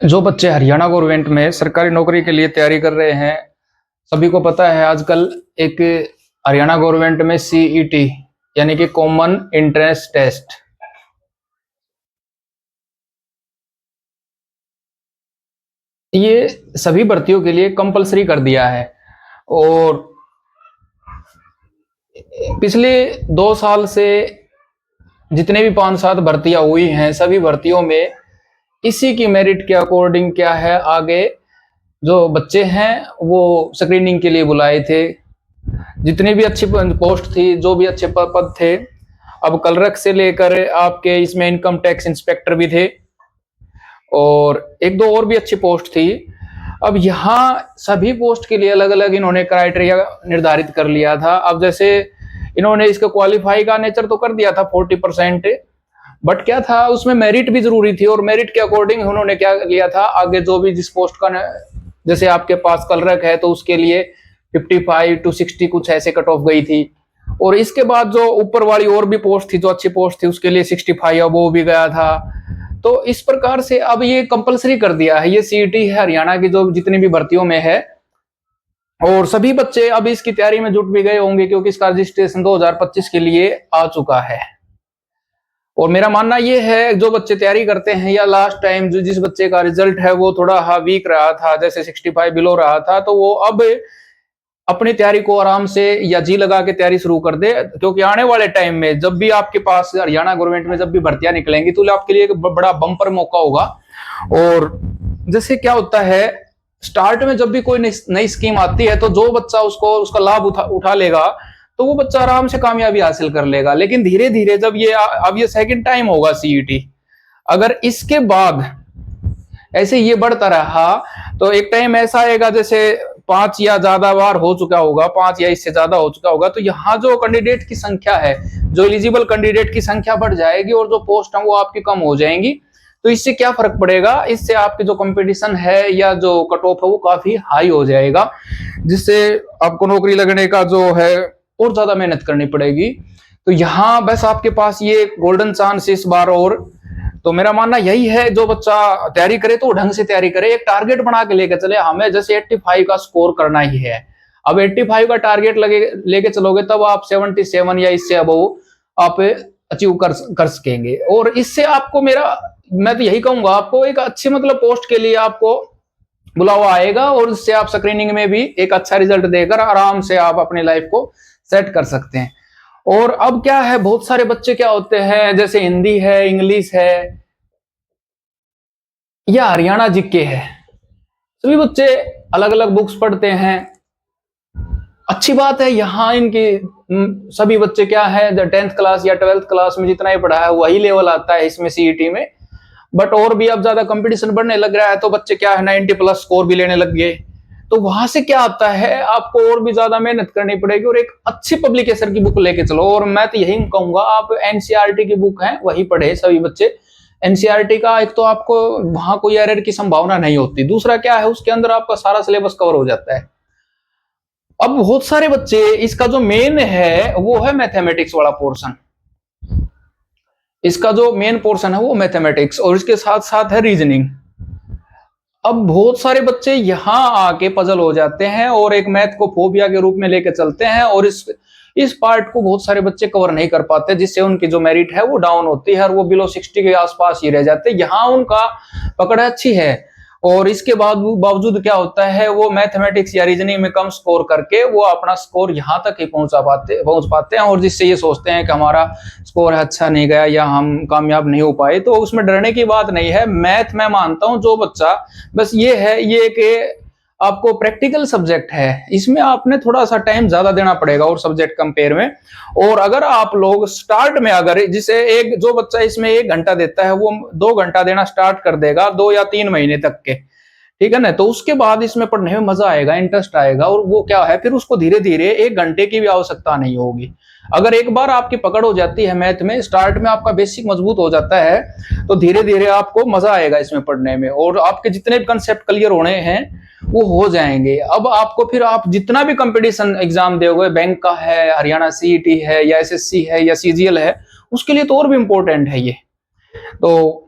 जो बच्चे हरियाणा गवर्नमेंट में सरकारी नौकरी के लिए तैयारी कर रहे हैं, सभी को पता है आजकल एक हरियाणा गवर्नमेंट में सीईटी यानी कि कॉमन एंट्रेंस टेस्ट, ये सभी भर्तियों के लिए कंपलसरी कर दिया है। और पिछले 2 साल से जितने भी 5-7 भर्तियां हुई हैं, सभी भर्तियों में इसी की मेरिट के अकॉर्डिंग क्या है, आगे जो बच्चे हैं वो स्क्रीनिंग के लिए बुलाए थे। जितनी भी अच्छी पोस्ट थी, जो भी अच्छे पद थे, अब क्लर्क से लेकर आपके इसमें इनकम टैक्स इंस्पेक्टर भी थे और एक दो और भी अच्छी पोस्ट थी। अब यहाँ सभी पोस्ट के लिए अलग अलग इन्होंने क्राइटेरिया निर्धारित कर लिया था। अब जैसे इन्होंने इसका क्वालिफाई का नेचर तो कर दिया था 40%, बट क्या था उसमें मेरिट भी जरूरी थी और मेरिट के अकॉर्डिंग उन्होंने क्या लिया था, आगे जो भी जिस पोस्ट का, जैसे आपके पास क्लर्क है तो उसके लिए 55 to 60 कुछ ऐसे कट ऑफ गई थी। और इसके बाद जो ऊपर वाली और भी पोस्ट थी, जो अच्छी पोस्ट थी, उसके लिए 65 अब वो भी गया था। तो इस प्रकार से अब ये कंपलसरी कर दिया है, ये सीईटी है हरियाणा की जो जितनी भी भर्तियों में है। और सभी बच्चे अब इसकी तैयारी में जुट भी गए होंगे क्योंकि इसका रजिस्ट्रेशन 2025 के लिए आ चुका है। और मेरा मानना ये है, जो बच्चे तैयारी करते हैं या लास्ट टाइम जो जिस बच्चे का रिजल्ट है वो थोड़ा वीक रहा था, जैसे 65 बिलो रहा था, तो वो अब अपनी तैयारी को आराम से या जी लगा के तैयारी शुरू कर दे, क्योंकि आने वाले टाइम में जब भी आपके पास हरियाणा गवर्नमेंट में जब भी भर्तियां निकलेंगी तो आपके लिए एक बड़ा बम्पर मौका होगा। और जैसे क्या होता है, स्टार्ट में जब भी कोई नई स्कीम आती है तो जो बच्चा उसका लाभ उठा लेगा तो वो बच्चा आराम से कामयाबी हासिल कर लेगा। लेकिन धीरे धीरे जब अब ये सेकंड टाइम होगा सीईटी, अगर इसके बाद ऐसे ये बढ़ता रहा तो एक टाइम ऐसा आएगा जैसे 5 या ज्यादा बार हो चुका होगा, 5 या इससे ज्यादा हो चुका होगा, तो यहाँ जो कैंडिडेट की संख्या है, जो एलिजिबल कैंडिडेट की संख्या बढ़ जाएगी और जो पोस्ट है वो आपकी कम हो जाएंगी। तो इससे क्या फर्क पड़ेगा, इससे आपकी जो कंपटीशन है या जो कट ऑफ है वो काफी हाई हो जाएगा, जिससे आपको नौकरी लगने का जो है और ज्यादा मेहनत करनी पड़ेगी। तो यहाँ बस आपके पास ये गोल्डन चांस इस बार। और तो मेरा मानना यही है, जो बच्चा तैयारी करे तो ढंग से तैयारी करे, एक टारगेट बना के लेके चले। हमें जैसे 85 का स्कोर करना ही है, अब 85 का टारगेट लेके चलोगे तब आप 77 या इससे अबव आप अचीव कर सकेंगे। और इससे आपको मैं तो यही कहूंगा, आपको एक अच्छी मतलब पोस्ट के लिए आपको बुलावा आएगा और इससे आप स्क्रीनिंग में भी एक अच्छा रिजल्ट देकर आराम से आप अपनी लाइफ को सेट कर सकते हैं। और अब क्या है, बहुत सारे बच्चे क्या होते हैं, जैसे हिंदी है, इंग्लिश है या हरियाणा जीके है, सभी बच्चे अलग अलग बुक्स पढ़ते हैं। अच्छी बात है, यहाँ इनकी सभी बच्चे क्या है, 10th क्लास या 12th क्लास में जितना ही पढ़ा है वही लेवल आता है इसमें सीईटी में। बट और भी अब ज्यादा कंपटीशन बढ़ने लग रहा है तो बच्चे क्या है 90+ स्कोर भी लेने लग गए। तो वहां से क्या आता है, आपको और भी ज्यादा मेहनत करनी पड़ेगी और एक अच्छी पब्लिकेशन की बुक लेके चलो। और मैं तो यही कहूंगा, आप एनसीईआरटी की बुक है वही पढ़े सभी बच्चे। एनसीईआरटी का एक तो आपको वहां कोई एरर की संभावना नहीं होती, दूसरा क्या है उसके अंदर आपका सारा सिलेबस कवर हो जाता है। अब बहुत सारे बच्चे, इसका जो मेन है वो है मैथमेटिक्स वाला पोर्शन, इसका जो मेन पोर्शन है वो मैथमेटिक्स और इसके साथ साथ है रीजनिंग। अब बहुत सारे बच्चे यहां आके पजल हो जाते हैं और एक मैथ को फोबिया के रूप में लेके चलते हैं और इस पार्ट को बहुत सारे बच्चे कवर नहीं कर पाते, जिससे उनकी जो मेरिट है वो डाउन होती है और वो बिलो 60 के आसपास ही रह जाते हैं। यहाँ उनका पकड़ अच्छी है और इसके बावजूद क्या होता है, वो मैथमेटिक्स या रीजनिंग में कम स्कोर करके वो अपना स्कोर यहाँ तक ही पहुंच पाते हैं और जिससे ये सोचते हैं कि हमारा स्कोर अच्छा नहीं गया या हम कामयाब नहीं हो पाए। तो उसमें डरने की बात नहीं है। मैथ मैं मानता हूं जो बच्चा, बस ये है ये कि आपको प्रैक्टिकल सब्जेक्ट है, इसमें आपने थोड़ा सा टाइम ज्यादा देना पड़ेगा और सब्जेक्ट कंपेयर में। और अगर आप लोग स्टार्ट में, अगर जिसे एक जो बच्चा इसमें 1 घंटा देता है वो 2 घंटा देना स्टार्ट कर देगा 2 या 3 महीने तक के, ठीक है ना, तो उसके बाद इसमें पढ़ने में मजा आएगा, इंटरेस्ट आएगा और वो क्या है फिर उसको धीरे धीरे 1 घंटे की भी आवश्यकता नहीं होगी। अगर एक बार आपकी पकड़ हो जाती है मैथ में, स्टार्ट में आपका बेसिक मजबूत हो जाता है तो धीरे धीरे आपको मजा आएगा इसमें पढ़ने में और आपके जितने भी कंसेप्ट क्लियर होने हैं वो हो जाएंगे। अब आपको फिर आप जितना भी कंपटीशन एग्जाम दोगे, बैंक का है, हरियाणा सीईटी है या एसएससी है या सीजीएल है, उसके लिए तो और भी इंपॉर्टेंट है ये। तो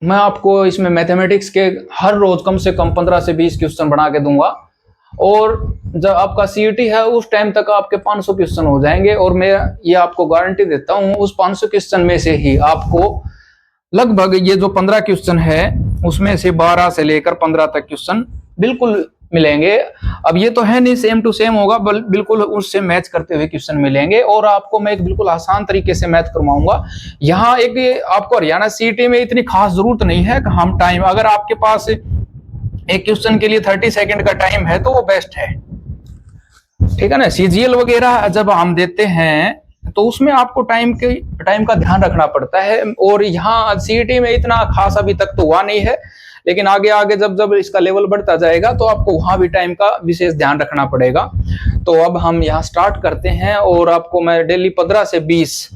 मैं आपको इसमें मैथमेटिक्स के हर रोज कम से कम 15 से 20 क्वेश्चन बना के दूंगा, और जब आपका सीईटी है उस टाइम तक आपके 500 क्वेश्चन हो जाएंगे, और मैं ये आपको गारंटी देता हूँ उस 500 क्वेश्चन में से ही आपको लगभग ये जो 15 क्वेश्चन है उसमें से 12 से लेकर 15 तक क्वेश्चन बिल्कुल मिलेंगे। अब ये तो है नहीं सेम टू सेम होगा, बिल्कुल उससे मैच करते हुए क्वेश्चन मिलेंगे, और आपको मैं एक बिल्कुल आसान तरीके से मैथ करवाऊंगा। यहाँ एक आपको हरियाणा सीईटी में इतनी खास जरूरत नहीं है कि हम टाइम, अगर आपके पास एक क्वेश्चन के लिए 30 सेकंड का टाइम है तो वो बेस्ट है, ठीक है ना। सीजीएल वगैरह जब हम देते हैं तो उसमें आपको टाइम का ध्यान रखना पड़ता है, और यहाँ सीईटी में इतना खास अभी तक तो हुआ नहीं है, लेकिन आगे आगे जब जब इसका लेवल बढ़ता जाएगा तो आपको वहां भी टाइम का विशेष ध्यान रखना पड़ेगा। तो अब हम यहाँ स्टार्ट करते हैं, और आपको मैं डेली 15 से 20,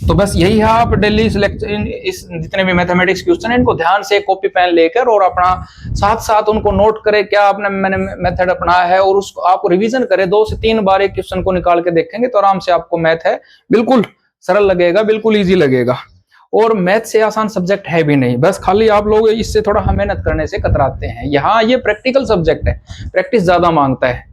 तो बस यही है, आप डेली इस जितने भी मैथमेटिक्स क्वेश्चन है इनको ध्यान से कॉपी पेन लेकर और अपना साथ साथ उनको नोट करें क्या आपने मैंने मेथड अपनाया है, और उसको आप रिवीजन करें 2 से 3 बार एक क्वेश्चन को निकाल के देखेंगे तो आराम से आपको मैथ है बिल्कुल सरल लगेगा, बिल्कुल ईजी लगेगा। और मैथ से आसान सब्जेक्ट है भी नहीं, बस खाली आप लोग इससे थोड़ा मेहनत करने से कतराते हैं। यहाँ ये प्रैक्टिकल सब्जेक्ट है, प्रैक्टिस ज्यादा मांगता है।